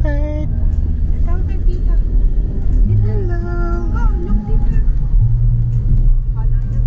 sweetheart. Tawag kay tita. Hello. Oh, look tita. Kala niya.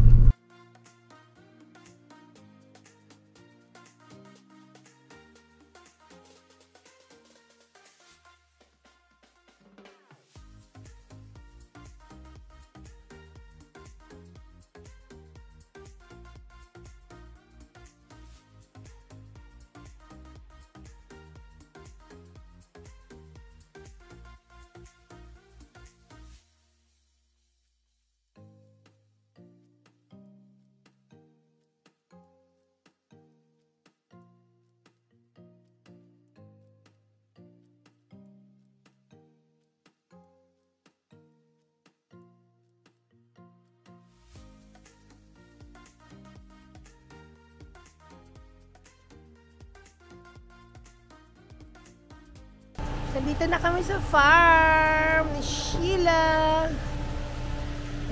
Nandito na kami sa farm ni Sheila.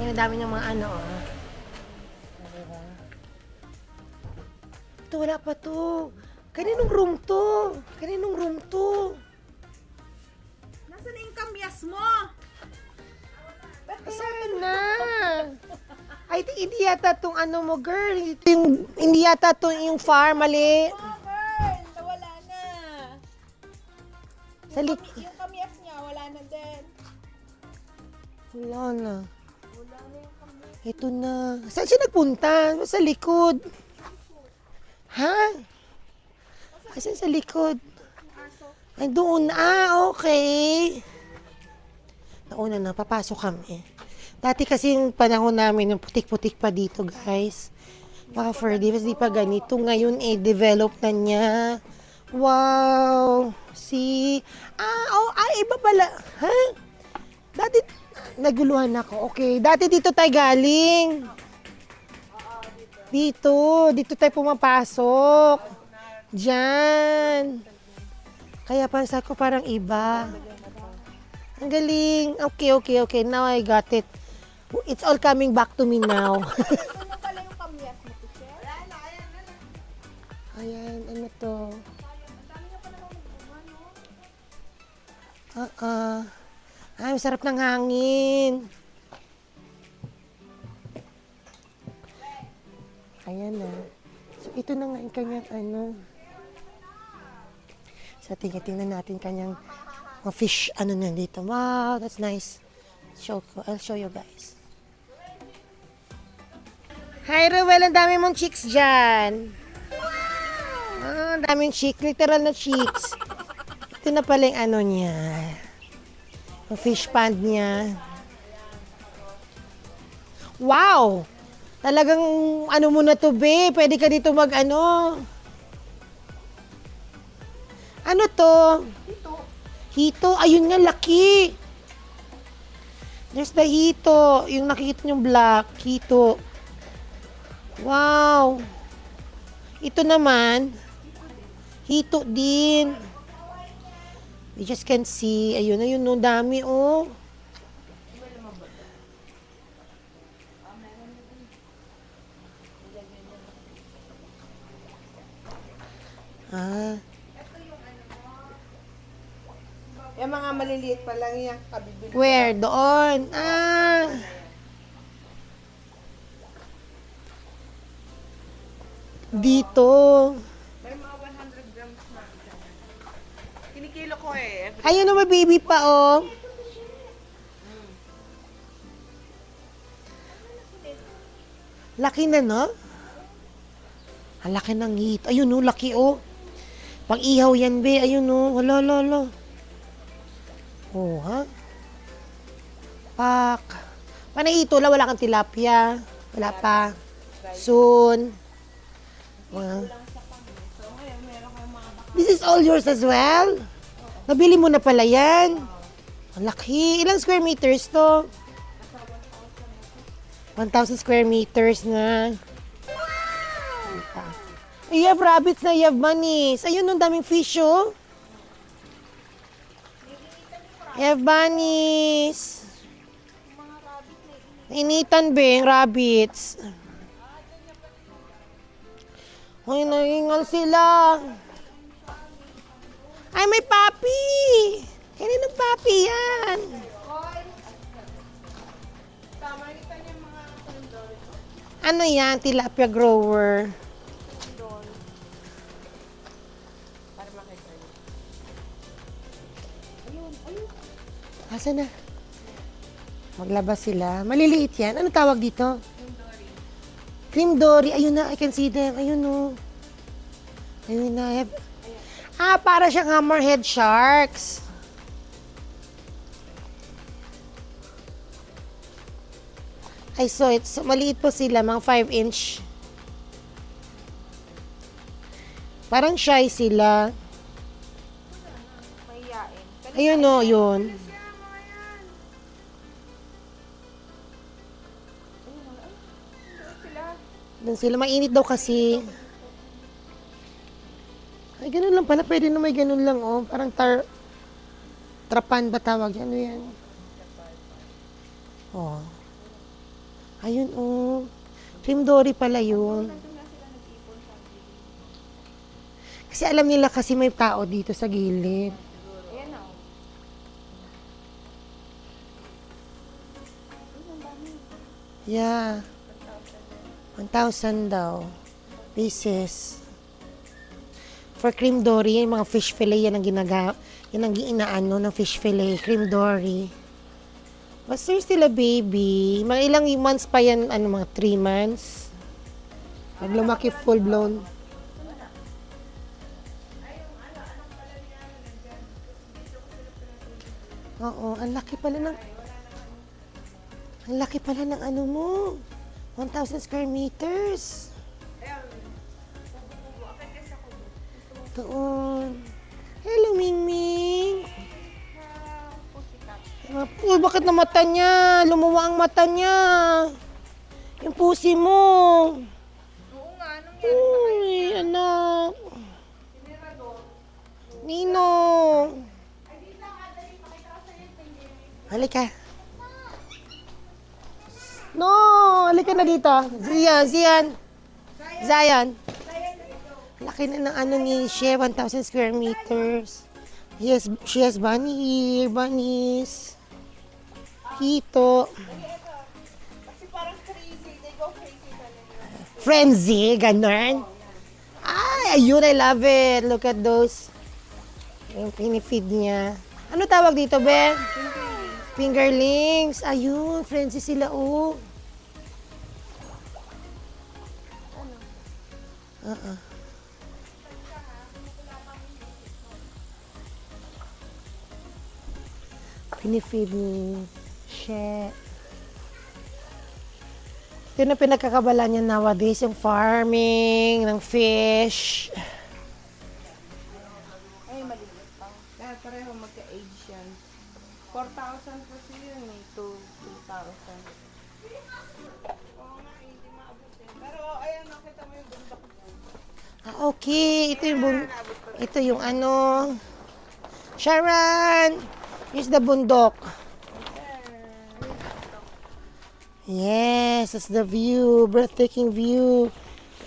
Ayan, ang dami ng mga ano, oh. Diba? Ito, wala pa to. Kaninong room to? Kaninong room to? Nasaan na yung kamyas mo? Saan na? I think hindi yata tong ano mo, girl. Hindi yata tong yung farm, mali. Oh, girl! Nawala na. Sa Yung kamyas niya, wala na din. Wala na. Wala na yung kamyas. Ito na. Saan siya nagpunta? Sa likod. Ha? Asan sa likod? Ay, doon. Ah, okay. Nauna na, papasok kami. Dati kasi yung panahon namin, yung putik-putik pa dito, guys. Mga fur divas, di pa ganito. Ngayon, develop na niya. Wow! See? Iba pala. Ha? Dati, naguluhan ako. Okay, dati dito tayo galing. Dito tayo pumapasok. Diyan. Kaya pansa ko parang iba. Ang galing. Okay. Now I got it. It's all coming back to me now. Ito na pala yung kamyas mo, Michelle. Ayan, ano to? Ay, masarap ng hangin. Ayan na. So, ito na nga yung kanyang ano. So, tingnan natin kanyang fish, ano na dito. Wow, that's nice. I'll show you guys. Hi, Ruel. Ang dami mong chicks dyan. Ang daming chicks. Literal na chicks. Ito na pala yung ano niya. Yung fish pond niya. Wow! Talagang ano mo na to, be. Pwede ka dito mag ano. Ano to? Hito. Ayun nga, laki. There's the hito. Yung nakikita niyong black. Hito. Wow! Ito naman, hito din. You just can see. Ayun, no, dami, oh. Yung mga maliliit pa lang yan, kabibili. Where? Doon. Dito. May mga 100 grams na. Kinikilo ko eh. Ayun na, may baby pa, oh. Laki na, no? Ang laki ng hito. Ayun, no, laki, oh. Pang-ihaw yan, be. Ayun, no. Hala. Oh, ha? Pak. Panahito lang, wala kang tilapia. Wala pa. Soon. Wow. This is all yours as well? Nabili mo na pala yan? Ang laki. Ilang square meters to? 1,000 square meters na. You have rabbits na, you have bunnies. Ayun, ang daming fish, oh. You have bunnies. Initan, be, yung rabbits. Ay, naingal sila. Ay, may puppy. Kaninong papi yan? Hoy! Tama, kita niya yung mga kandol. Ano yan? Tilapia grower. Kandol. Para makita niyo. Ayun, ayun. Asa na? Maglabas sila. Maliliit yan. Ano tawag dito? Cream Dory. Ayun na, I can see them. Ayun no. Ayun na. Para siyang hammerhead sharks. I saw it. So, maliit po sila, mga 5-inch. Parang shy sila. Mahiyain. Ayun no, yun. Doon sila, mainit daw kasi. Ay, ganun lang pala. Pwede na may ganun lang, oh. Parang trapan ba tawag? Ano yan? Oh. Ayun, oh. Cream Dory pala yun. Kasi alam nila kasi may tao dito sa gilid. Ayan o. Yeah. 1,000 daw. Pieces. For cream dory, yung mga fish fillet, yan ang inaano ng fish fillet, cream dory. But there's still a baby. Mga ilang months pa yan, mga 3 months. Pag lumaki, full blown. Oo, ang laki pala ng ano mo. 1,000 square meters. Doon. Hello, Mingming. Uy, bakit na mata niya? Lumuwa ang mata niya. Yung pusi mo. Oo nga, anong yan? Uy, anak. Ninong. Halika. No, halika na dito. Zion. Laki na ng ano ni She, 1,000 square meters. Yes, she has bunny here, bunnies. Hito. Kasi parang crazy. They go crazy talaga. Frenzy, ganun. Ay, ayun, I love it. Look at those. Yung pinifeed niya. Ano tawag dito, Ben? Fingerlings. Ayun, frenzy sila, oh. Pinifeed ni She. Ito na pinagkakabala niya nowadays, yung farming ng fish. Ay, maliit pa. Dahil pareho magka-age yan. 4,000 kasi yun eh. 2,000. Oo nga, hindi maabot eh. Pero ayan, nakita mo yung bundok mo. Okay. Ito yung ano. Sharon! Here's the bundok. Yes, that's the view. Breathtaking view.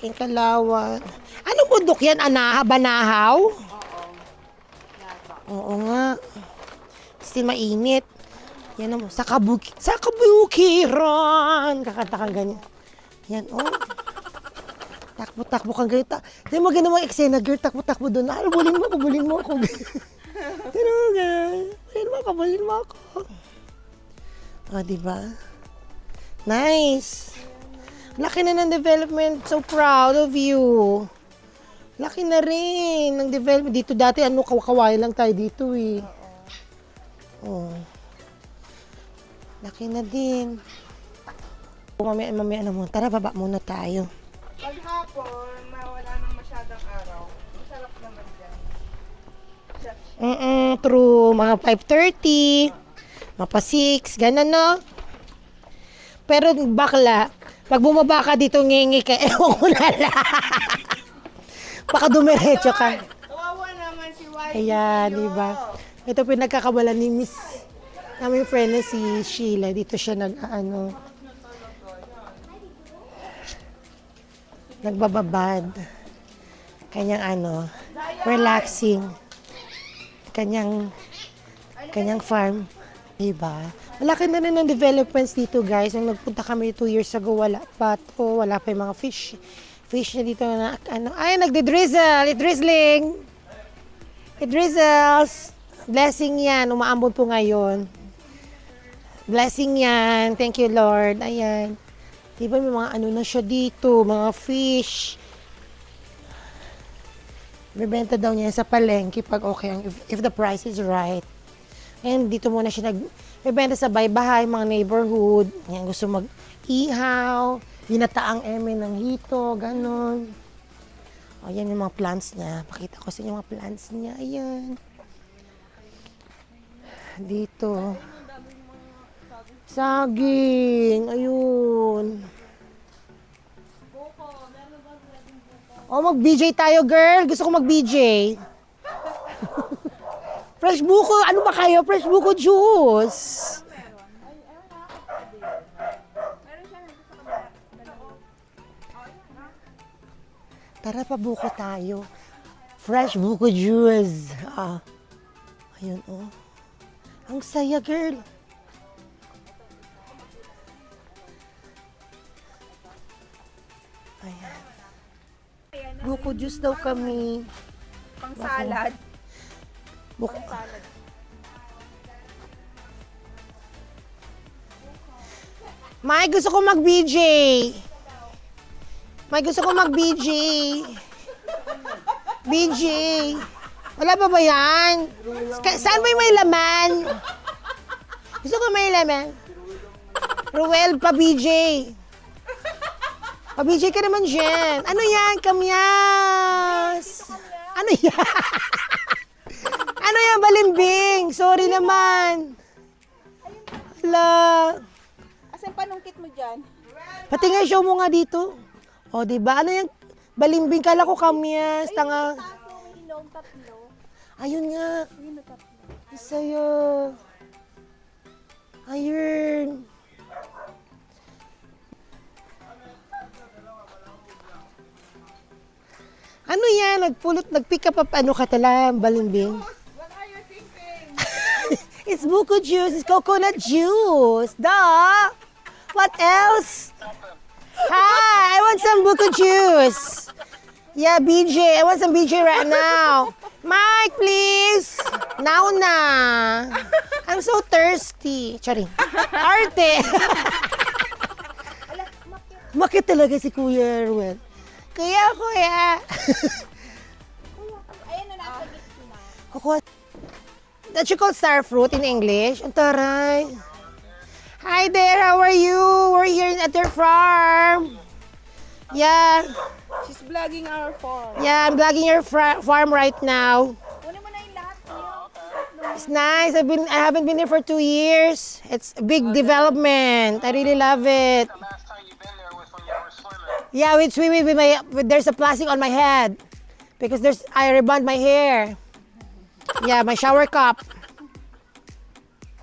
Ang Kalawan. Anong bundok yan? Banahaw? Oo nga. Still mainit. Yan mo. Sa kabukiran. Kakanta kang ganyan. Yan, oh. Takbo-takbo kang ganyan. Di mo ganun mga eksena, girl. Takbo-takbo doon. Bulin mo ako. Ganun, ganun. Bulin mo ako. O, diba? Nice. Laki na ng development. So proud of you. Laki na rin ng development. Dito dati, kawakaway lang tayo dito eh. Oh. Laki na din. Mamaya na muna. Tara, baba muna tayo. Pag hapon, wala nang masyadong araw. Masarap naman dyan. True. Mga 5:30. Mapa 6. Ganun, no? Pero bakla, pag bumaba ka dito, ngingi ka, ewan ko na lang. Baka dumiretso ka. Kawawa naman si Whitey. Ayan, di ba? Ito pinagkakabala ni Miss, namin friend na si Sheila. Dito siya nagbababad. Kanyang relaxing. Kanyang Kanyang farm. Diba? Malaki na rin ang developments dito, guys. Nung nagpunta kami 2 years ago, wala pa to. Wala pa yung mga fish. Fish na dito na, ano. Ay, nagdi-drizzle. It's drizzling. It drizzles. Blessing yan. Umaambon po ngayon. Blessing yan. Thank you, Lord. Ayan. Diba may mga ano na siya dito. Mga fish. Bibenta daw niya sa palengke pag okay. If the price is right. And dito muna siya nagbebenta sa baybahay, mga neighborhood. Yan, gusto mag-ihaw, ginataang eme ng hito, ganon. O, yan yung mga plants niya. Pakita ko sa inyo mga plants niya. Ayan. Dito. Saging. Ayun. O, mag-BJ tayo, girl. Gusto ko mag-BJ. Fresh buko. Ano ba kayo? Fresh buko juice. Tara pa buko tayo. Fresh buko juice. Ah. Ayun, oh. Ang saya, girl. Ayan. Buko juice daw kami. Pang salad. Buko. Salad. May gusto ko mag-BJ. May gusto ko mag-BJ. BJ. Wala pa ba yan? Saan ba yung may laman? Gusto ko may laman. Ruel, pa-BJ. Pa-BJ ka naman dyan. Ano yan? Kamyas. Ano yan? Ano yan, balimbing? Sorry naman. Hala. Asan panungkit mo dyan? Pati nga show mo nga dito. O, diba? Ano yung balimbing? Kala ko kamyas. Tanga. May ilong tatlo. Ayun nga. Yun na tatlo. Isayo. Ayun. Ano yan? Nag-pick up ano ka tala, balimbing? What are you thinking? It's buko juice. It's coconut juice. Duh. What else? Hi, I want some buko juice. Yeah, BJ. I want some BJ right now. Mike, please. Now na. I'm so thirsty. Charing. Arte. Makit talaga si Kuya Ruel. Kuya. Ayan na nasa gitna. Kukuha. That's you call star fruit in English. Ang taray. Hi there, how are you? We're here at your farm. Yeah. She's vlogging our farm. Yeah, I'm vlogging your farm right now. Kunin mo na yung lahat niyo. It's nice. I haven't been here for 2 years. It's a big development. I really love it. The last time you've been there was when you were swimming. Yeah, with swimming there's a plastic on my head because I rebond my hair. Yeah, my shower cup. Yeah,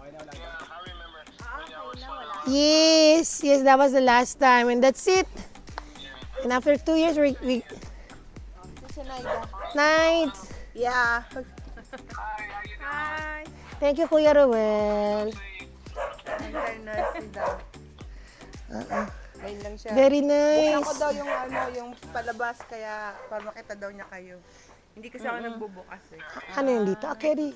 I remember when you were swimming. Yes, that was the last time, and that's it. And after 2 years, we Susunaida. night. Yeah. Hi, how you doing? Hi. Thank you, Kuya Ruel. Very nice daw. Ayun lang siya. Very Buksan nice. ko daw yung yung palabas kaya para makita daw niya kayo. Hindi kasi ako nagbubukas eh. Ano yun dito? Akeri.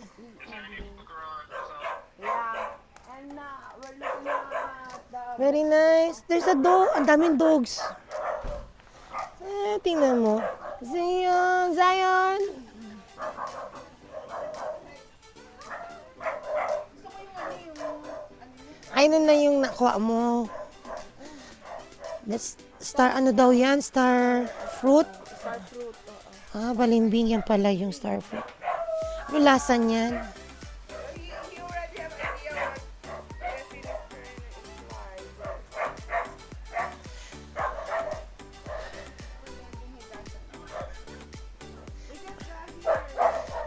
Yeah. And we're looking at the... Very nice. There's a dog. Ang daming dogs. Tingnan mo. Zion. Ayun na yung nakuha mo. That's star, ano daw yan? Star fruit? Star fruit. Ah, balimbing yan pala yung star fruit. Ano lasa niyan? You already have idea what recipe is like.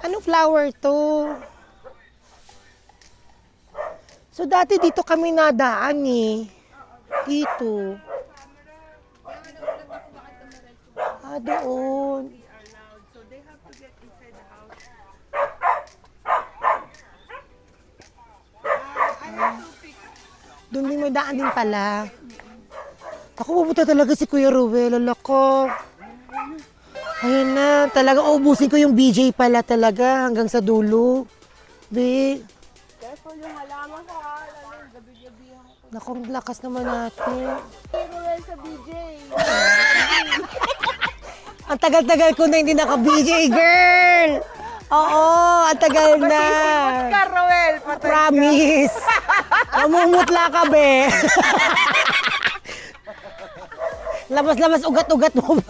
Anong flower to? So dati dito kami nadaan eh. Dito. Ah, doon. So they have to get inside the house. may daan din pala. Ako, pupunta talaga si Kuya Ruel. Lako. Ayan na, talaga uubusin ko yung BJ pala talaga hanggang sa dulo. Be. Careful yung halaman ko ha. Lalo, gabi-gabihan ko. Naku, ang lakas naman natin. Ruel sa BJ. Ang tagal-tagal ko na hindi naka-BJ, girl! Oo, ang tagal na. Masisipot ka, Ruel. Promise. Mamumutla ka, be. Labas-labas, ugat-ugat mo.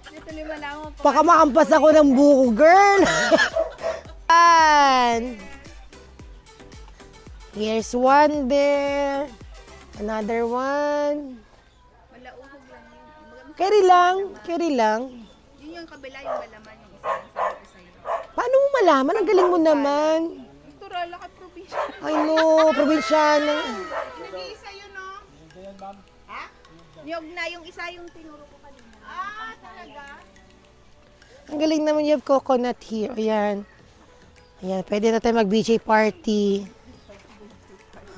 Dito lima lang ako. Baka makampas ako ng buko, girl. Here's one there. Another one. Malauhog lang yun. Carry lang. Yun yung kabila, yung malaman, yung isa yung sabi ko sa'yo. Paano mo malaman? Ang galing mo naman. Natural, lakat probinsya. I know, probinsyano. Nag-iisa yun, no? Ha? Niyog na yung isa yung tinuro ko kanina. Ah, talaga? Ang galing naman you have coconut here. Ayan. Ayan, pwede na tayo mag-BJ party.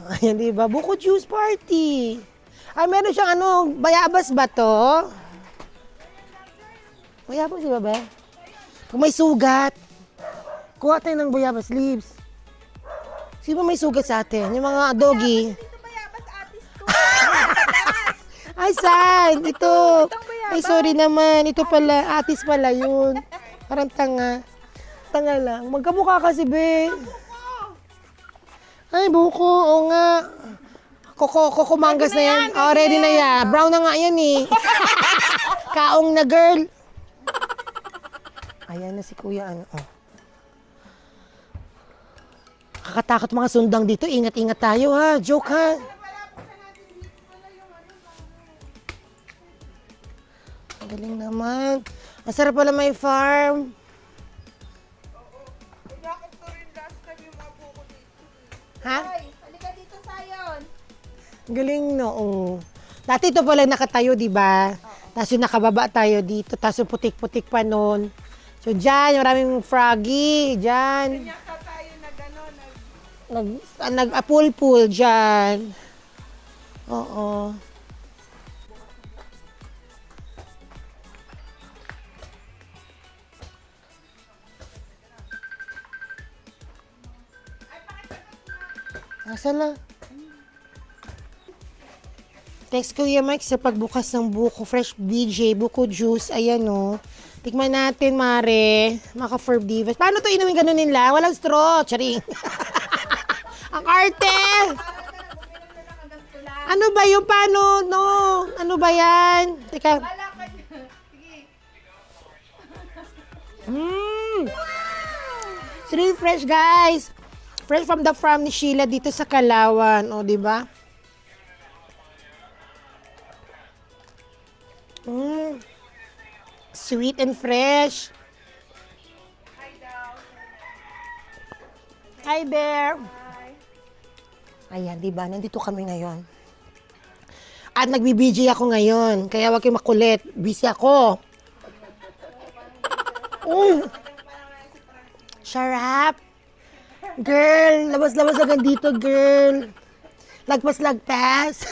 Ayan, di ba? Buko juice party. Ay, meron siyang ano, bayabas ba to? Bayabas, di ba ba? Kung may sugat, kuha tayo ng bayabas leaves. Sino may sugat sa atin? Yung mga doggy. Dito bayabas, atis to. Ay, saan? Ito. Ay, sorry naman. Ito pala. Atis pala yun. Parang tanga. Tanga lang. Magkamukha kasi, be. Ay, buko. Oo nga. Koko mangas na yan. Oh, ready na yan. Brown na nga yan eh. Kaong na, girl. Ayan na si kuya. Ano, oh. Kakatakot mga sundang dito. Ingat-ingat tayo, ha. Joke, ha. Ang galing naman. Ang sarap pala may farm. Nakap ko rin last time yung mga buko dito. Ha? Ay, halika dito, Sayon. Ang galing, no? Oh. Dati ito pala nakatayo, di ba? Tapos yung nakababa tayo dito. Tapos yung putik-putik pa noon. So, dyan, yung maraming froggy. Dyan. Yata tayo na gano'n. Nag-pool-pool dyan. Oo. Asa na? Text Kuya Mike sa pagbukas ng buko. Fresh BJ, buko juice. Ayan o. Tikman natin, Mare. Maka for divas. Paano to inumin ganun nila? Walang straw. Charing. Ang arte! Ano ba yung paano? No. Ano ba yan? Teka. It's really fresh, guys. Fresh from the farm ni Sheila dito sa Kalawan. O, di ba? Sweet and fresh. Hi there. Ayan, di ba? Nandito kami ngayon. At nagbi-BJ ako ngayon. Kaya wag kayong makulit. Busy ako. Sharap. Girl, labas-labas agad dito, girl. Lagpas-lagpas.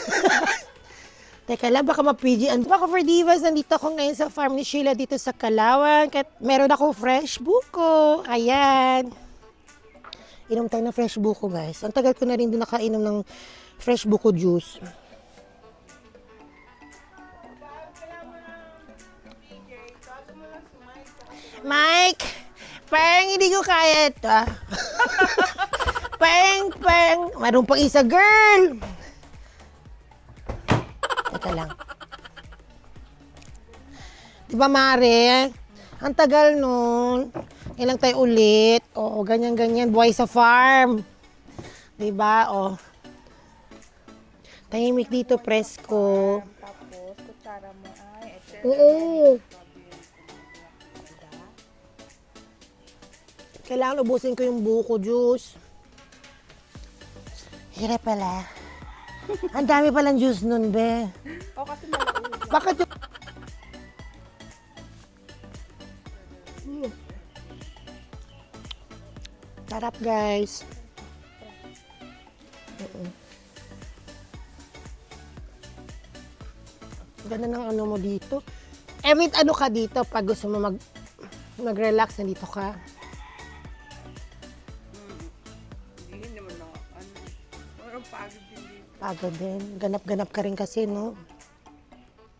Teka lang, baka ma-PG. Baka for divas, nandito ako ngayon sa farm ni Sheila dito sa Kalawan. Meron ako fresh buko. Ayan. Inom tayo ng fresh buko, guys. Ang tagal ko na rin din nakainom ng fresh buko juice. Mike, parang hindi ko kaya ito. Parang, mayroon pang isa, girl. Teka lang. Diba, Mare? Ang tagal nun. Ilang tayo ulit. Oo, ganyan-ganyan. Buhay sa farm. Diba? O. Tahimik dito, presko. Tapos, kutsara mo ay. Oo. Kailangan ubusin ko yung buko juice. Hirap pala. Ang dami palang juice nun, be. O, kasi malauhog. Bakit yung... Sarap, guys. Ganda ng ano mo dito. Every ano ka dito, pag gusto mo mag-relax, nandito ka. Hindi naman na, ano, parang pagod din dito. Pagod din. Ganap-ganap ka rin kasi, no?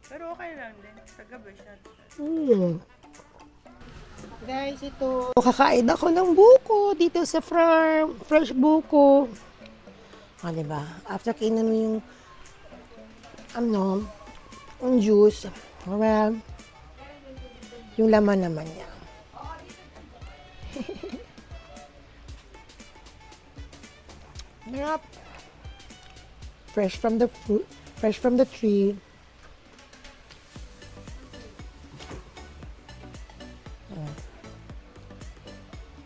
Pero okay lang din, sa gabi siya. Guys, ito. Kakain ako ng buko dito sa farm. Fresh buko. O, diba? After kainan mo yung yung juice, well, yung laman naman niya. Sarap. Fresh from the fruit, fresh from the tree.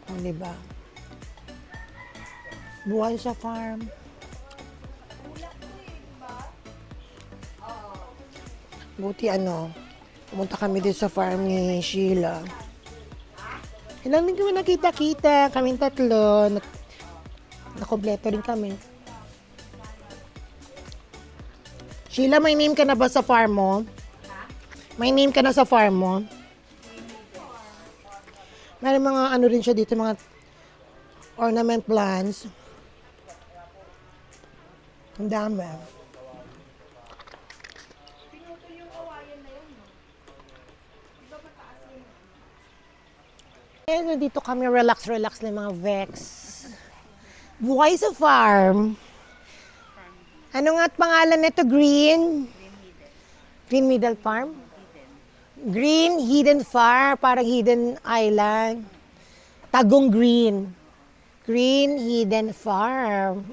O, diba? Buhay sa farm. Buti pumunta kami din sa farm ni Sheila. Ilang din kami nakita-kita, kaming tatlo. Nakompleto rin kami. Sheila, may name ka na ba sa farm mo? May name ka na sa farm mo? May mga ano rin siya dito, mga ornament plants. Ang dami. And dito kami relax ng mga Vex. Buhay sa farm. Ano nga at pangalan nito? Green Middle Farm? Green Hidden Farm, parang Hidden Island. Tagong Green Hidden Farm.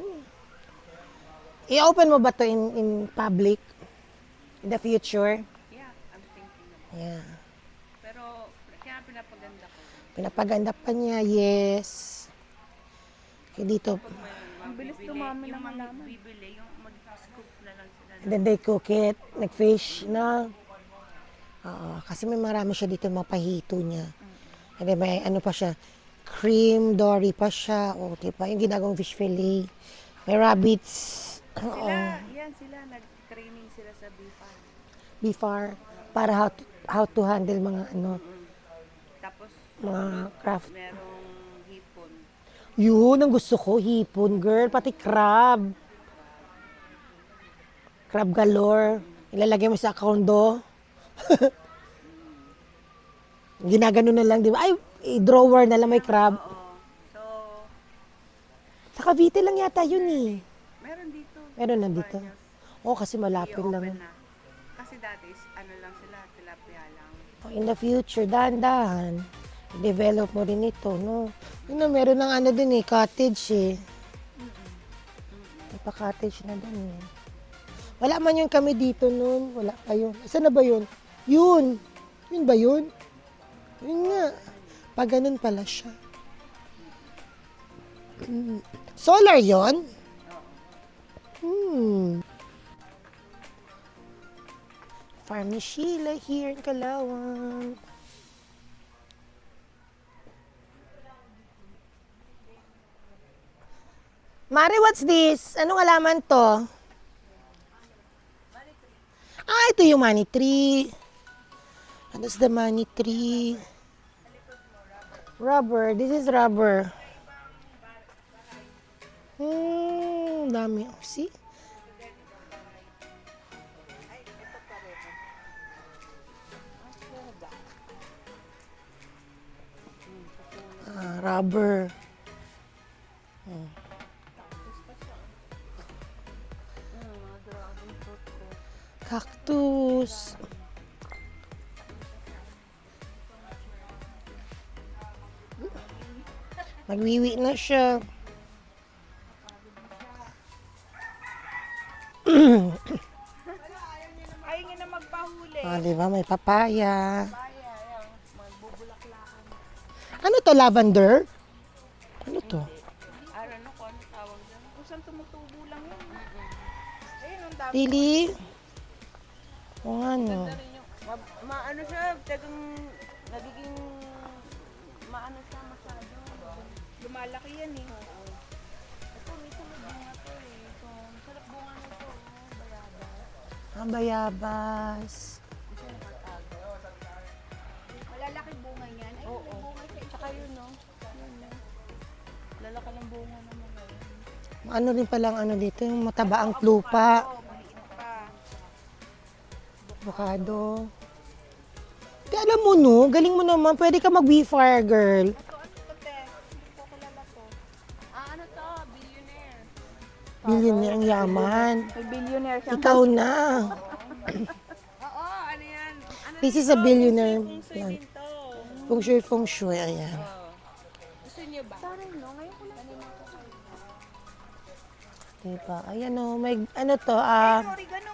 I-open mo ba to in public in the future? Yeah, I'm thinking about Yeah. Pero, kaya pinapaganda ko. Pinapaganda pa niya, yes. Kaya dito, Ang bilis dumami ng halaman. Bibili, yung mag-scoop na lang sila. and then they cook it, nag-fish na. Oo, kasi may marami siya dito, mapahito niya. And then may ano pa siya, cream dory pa siya. O, diba? Yung ginagawang fish fillet. May rabbits. Oo. Sila, nag-training sila sa BFAR. Before, para how to handle mga Tapos, mga craft. merong hipon. Yun, ang gusto ko, hipon, girl, pati crab. Crab galore. Ilalagay mo sa kondo. Ginagano na lang, di ba? Ay, drawer na lang may crab. Oo. So, Sa Cavite lang yata yun eh. meron dito. Meron na dito. Oo, kasi malapit I-open lang. na. Kasi dati, ano lang sila, tilapia lang. Oh, in the future, dahan-dahan. Develop mo rin ito, no? Yun na, meron ng ano din eh, cottage eh. May pa-cottage na din eh. Wala man yun kami dito noon. Wala pa yun. Saan na ba yun? Yun! Yun ba yun? Yun nga. Pag ganun pala siya. Solar yun? Farm ni Sheila here in Calawang. Mari, what's this? Anong alaman to? Ah, ito yung money tree. And that's the money tree. Rubber. This is rubber. Dami. See? Rubber. Cactus. Magwiwi na siya. Ayaw niya na magpahuli. Diba? May papaya. Ano to? Lavender? Ano to? I don't know kung ano tawag dyan. Kung saan tumutubo lang yun. Ayun, ang dami. Really? O ano? Rin yung, maano siya, tagang nagiging, maano siya masyado. Lumalaki yan eh. Ito, may sunod nga to eh. Ang bayabas. Malalaki bunga niyan. Ay, may bunga siya. Tsaka yun, no? Yun, no? Lalaki ng bunga naman ngayon. Ano rin palang ano dito, yung matabaang lupa. Oo, maliit pa. Avocado. Di alam mo no, galing mo naman. Pwede ka mag-bee fire, girl. Ito, ano to, te? Hindi ko kilala to. Ano to? Billionaire. Billionaire ang yaman. May billionaire siya. Ikaw na. Oo, ano yan? Ano This is a billionaire Kung plant. din to. Feng shui, ayan. Gusto niyo ba? Sorry, no? Ngayon ko lang. Diba? Ayan o, may ano to, Oregano.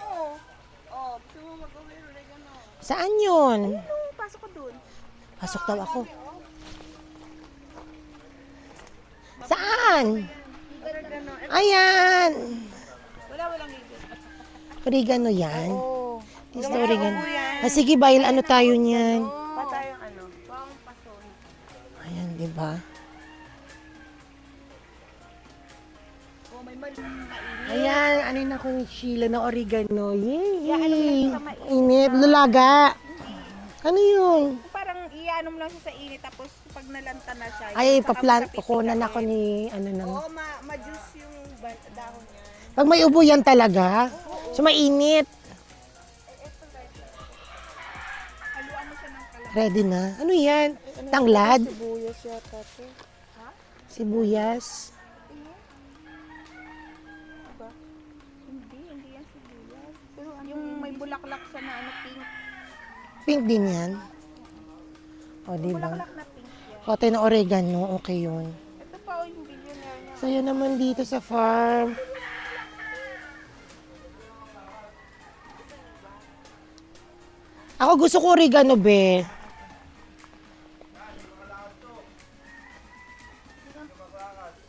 Oh, gusto mo mag-away oregano. saan yun? Pasok ko dun. Pasok daw ako. Saan? Oregano. Ayan! Walang higit. Oregano yan. Oo. This is the oregano. Sige, bayil ano tayo niyan. Pa tayong ano? Pang pason. Ayan, diba? Oh, may mali. Ayan, ano na ko ni Sheila na oregano. Yay! Yeah, ano yun sa mainit? Init, lulaga. Ano yun? Parang iano mo lang siya sa init tapos pag nalanta na siya. Ay, saka paplant magkapit ko na siya. ako ni, ano na. Oo, ma-juice yung dahon niya. Pag may ubo yan talaga, so mainit. Haluan mo siya ng kalat. Ready na. Ano yan? Tanglad? Sibuyas yata to. Ha? Sibuyas? Diba? Hindi yan sibuyas. Pero ano, yung may bulaklak siya na ano, pink. Pink din yan. O, diba? Bulaklak na pink yan. Kote na oregano, okay yun. Ito pa yung billionaire niya. So, yan naman dito sa farm. Ako gusto ko oregano, be.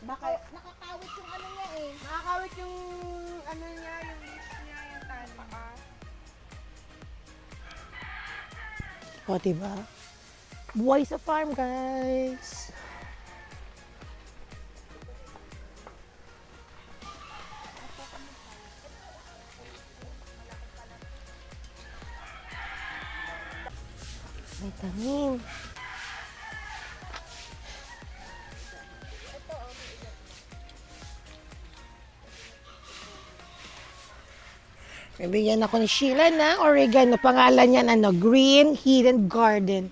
Baka nakakawit yung ano niya eh. Nakakawit yung ano niya, yung leaves niya, yung tali. O, diba? Buhay sa farm, guys. Vitamin. Bibigyan ako ni Sheila ng oregano. Pangalan niyan, ano, Green Hidden Garden.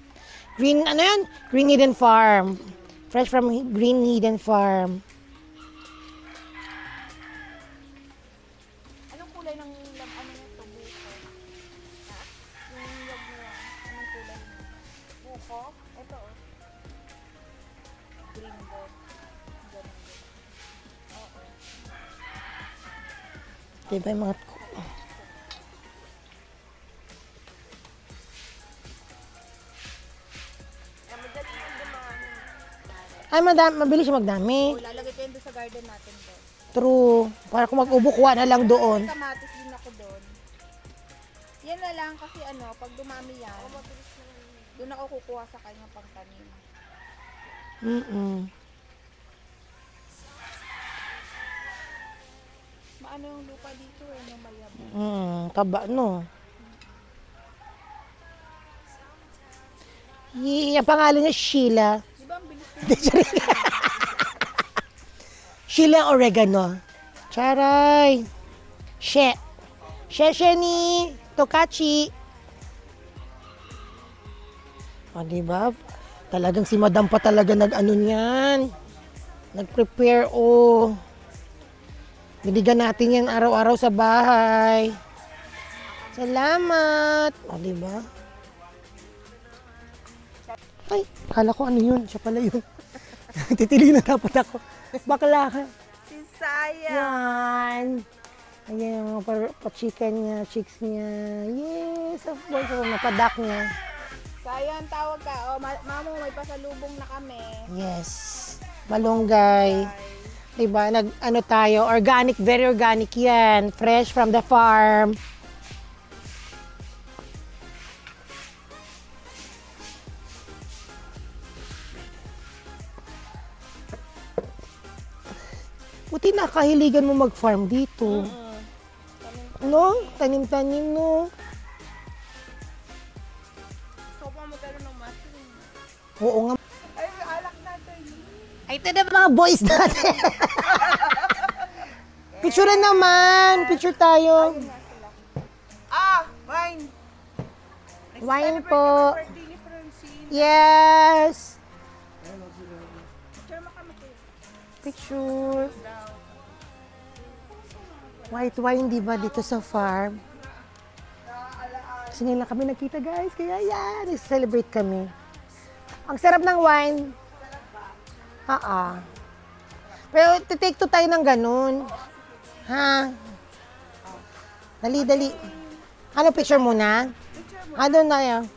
Green, ano yan? Green Hidden Farm. Fresh from Green Hidden Farm. Anong kulay ng ano niya to, buko? Ha? Yung log niya, anong kulay niya? Buko? Ito oh. Green gold. Ganun din. Oo. Diba yung mga... Madali yung dumami. Ay, madami, mabilis siya magdami. Lalagay ko yun doon sa garden natin doon. True. Para kung mag-ubo, kuha na lang doon. Kamatis din ako doon. Yan na lang kasi ano, pag dumami yan, doon ako kukuha sa kanya pang tanim. Maano yung lupa dito eh, no mayabang. Taba, no? Ang pangalan niya Sheila. Di ba ang bilis ko? Sheila Oregano. Charay. Shesheni. Tokachi. O, diba? Talagang si Madam pa talaga nag-ano niyan. Nag-prepare, oh. Binigyan natin yan araw-araw sa bahay. Salamat. O, diba? Ay, kala ko ano yun. Siya pala yun. Titili na dapat ako. Bakla ka. Si Saya. Yan. Ayan yung mga pa-chicken niya, chicks niya. Yes, of course. So, napadak niya. Saya ang tawag ka. O, mamo, may pasalubong na kami. Yes. Malunggay. Diba? Ano tayo? Organic, very organic yan. Fresh from the farm. Buti nakahiligan mo mag-farm dito. No? Tanim-tanim, no? So, pa magkano ng mushroom. Oo nga. Ay, alak natin. Ay, ito na mga boys natin. Picture naman. Picture tayo. Wine. Wine po. Birthday ni Francine. Yes. Picture mo kami kayo. Picture. White wine, di ba, dito sa farm? Kasi ngayon lang kami nakita, guys. Kaya yan, celebrate kami. Ang sarap ng wine. Pero take two tayo ng ganun. Ha? Dali, dali. Ano picture muna? Ano na yan?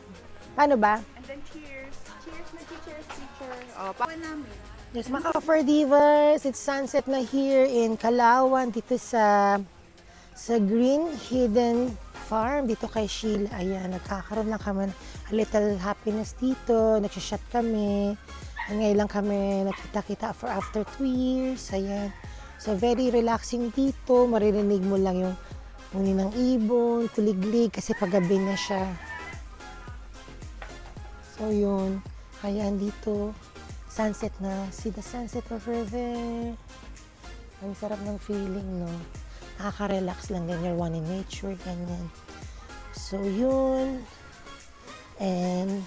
Paano ba? And then cheers. Cheers na cheers, teacher. Oh, pa namin. Yes, mga ka-Fur Divas, it's sunset na here in Calauan, dito sa Green Hidden Farm, dito kay Sheila. Ayan, nagkakaroon lang kami a little happiness dito, nagsashot kami. Ngayon lang kami nakita-kita for after 2 years. Ayan, so very relaxing dito, maririnig mo lang yung huni ng ibon, kuliglig, kasi paggabi na siya. So yun, ayan dito. Sunset na. See the sunset over there. Ang sarap ng feeling, no? Nakaka-relax lang din. You're one in nature, ganyan. So, yun. And,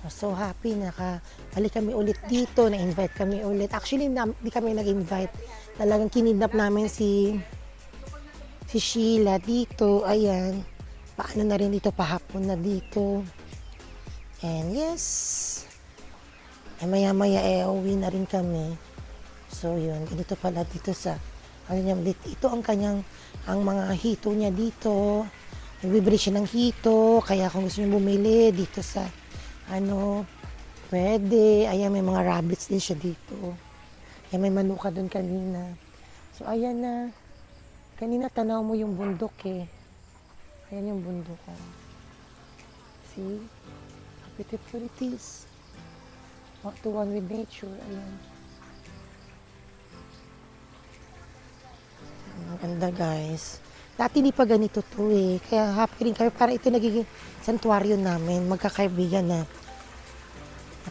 we're so happy. Nakabalik kami ulit dito. Na-invite kami ulit. Actually, di kami nag-invite. Talagang kinidnap namin si Sheila dito. Ayan. Paano na rin dito? Pahapon na dito. And, yes. Maya-maya uwi na rin kami. So yun, ganito pala dito sa ito ang kanyang mga hito niya dito. Nagbibili siya ng hito, kaya kung gusto niyo bumili dito sa pwede. Ayan, may mga rabbits din siya dito. Ayan, may manuka doon kanina. So ayan na. Kanina tanaw mo yung bundok eh. Ayan yung bundok. See? How beautiful it is. Walk to one with nature. Ayan. Ang ganda, guys. Dati di pa ganito to eh. Kaya happy rin kami. Para ito nagiging santuaryo namin. Magkakaibigan na.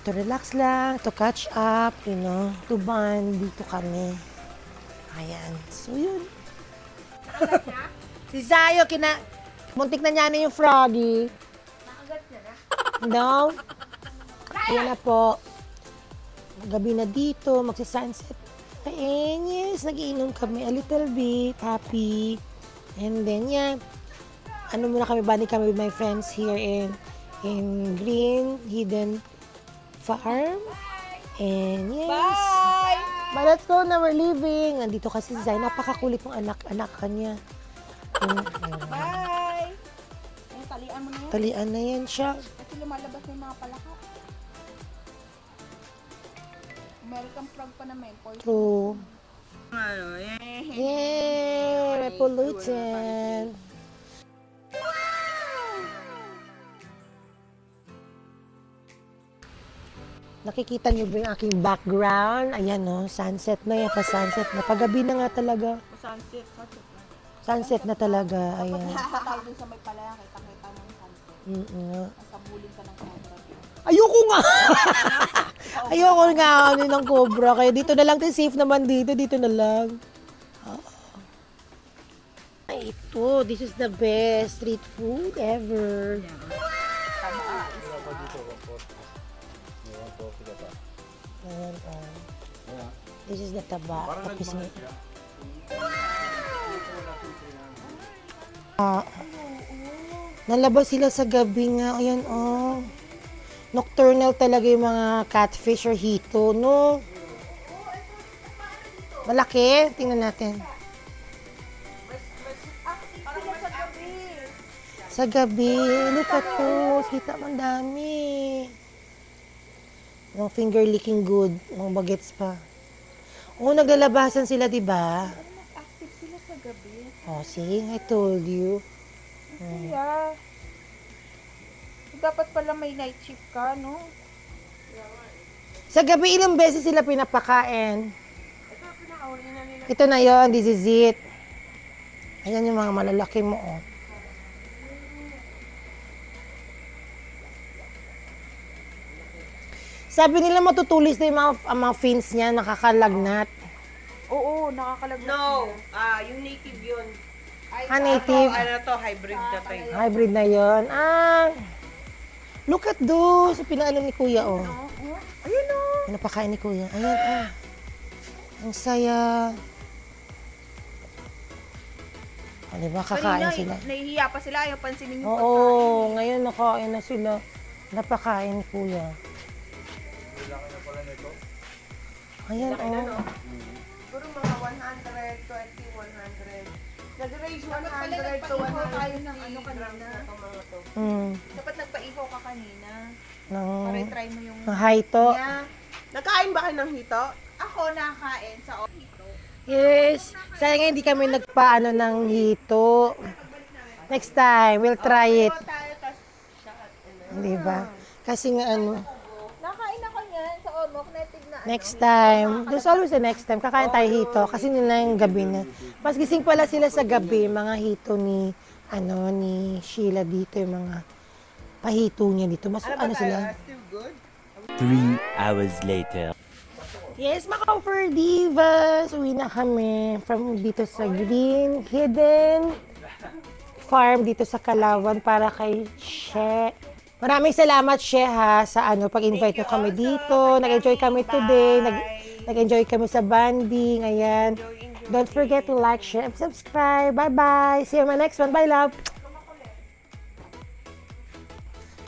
To relax lang, to catch up, to bond. Dito kami. Ayan. So, yun. Si Zayo, muntik na niya na yung froggy. Nakagat niya na? No? Ayan na po. Gabi na dito, magsi-sunset. And yes, nagiinom kami a little bit, happy. And then, yeah, muna kami, bani kami with my friends here in Green Hidden Farm. And yes. Bye! But let's go na, we're leaving. Nandito kasi si Zay, napakakulit ng anak kanya. Bye! Ay, talian mo na yan. Talian na yan siya. Kasi lumalabas na yung mga palaka. American frog pa naman. True. Ano, Yay! May pollutant. Nakikita niyo ba yung aking background? Ayan, no? Sunset na yan. Pa-sunset na. Paggabi na nga talaga. Sunset. Sunset na talaga. Ayan. Tayo dun sa may palaya, kita-kita ng sunset. Nasabulin ka ng cobra. Ayoko nga! Ayoko nga ng cobra. Kaya dito na lang. Safe naman dito. Dito na lang. Ito. This is the best street food ever. Ayan, this is the taba. Tapos nga. Nalabas sila sa gabi nga. Ayan, nocturnal talaga yung mga catfish or hito, no? Malaki. Tingnan natin. Sa gabi. Look at those. Kita mo, ang dami. Yung finger licking good. Yung bagets pa. Naglalabasan sila, di ba? Active sila sa gabi. See? I told you. Kaya, dapat pala may night shift ka, no? Sa gabi, ilang beses sila pinapakain. Ito na yon. This is it. Ayan yung mga malalaki mo, oh. Sabi nila matutulis na yung mga fins niya, nakakalagnat. Oo, nakakalagnat. No, yung native yun. Native. Ano to, hybrid na to. Hybrid na yon. Look at those. Pinaalam ni Kuya, oh. Ayun o. Napakain ni Kuya. Ayan, Ang saya. Diba, kakain sila. Nahihiya pa sila, ayaw pansinin yung Oo, ngayon nakain na sila. Napakain ni Kuya. Ayan, oh. Siguro mga 100, 20, 100. Nag-range 100 to 150 tayo ng ano kanina. Dapat nagpaihaw ka kanina. Para try mo yung Hito. Yeah. Nakain ba kayo ng hito? Ako nakain sa hito. Yes. Sayang nga hindi kami nagpaano ng hito. Next time, we'll try it. Diba? Kasi nga ano, Nakain ako niyan sa Ormoc, native na next time. There's always the next time. Kakain tayo hito. Kasi nila yung gabi na. Mas gising pala sila sa gabi, mga hito ni Sheila dito, yung mga pahito niya dito. Mas ano sila. Still good? 3 hours later. Yes, mga Offer Divas. Uwi na kami from dito sa Green Hidden Farm dito sa Kalawan para kay She. Maraming salamat, She, ha, sa pag-invite nyo kami dito. Nag-enjoy kami today. Nag-enjoy kami sa banding. Ayan. Don't forget to like, share, and subscribe. Bye-bye. See you on my next one. Bye, love.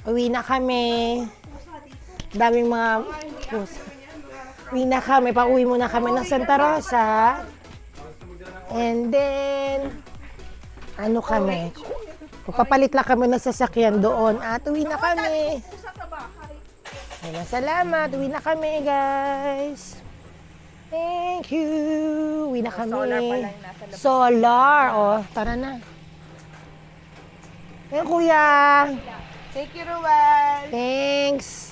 Uwi na kami. Daming mga uwi na kami. Pauwi muna kami ng Santa Rosa. And then, kami? Papalit lang kami ng sasakyan doon at uwi na kami. Salamat. Uwi na kami, guys. Thank you. Uwi na kami. Solar pala yung nasa labas. Solar. Oh, tara na. Kuya. Thank you, Ruel. Thanks.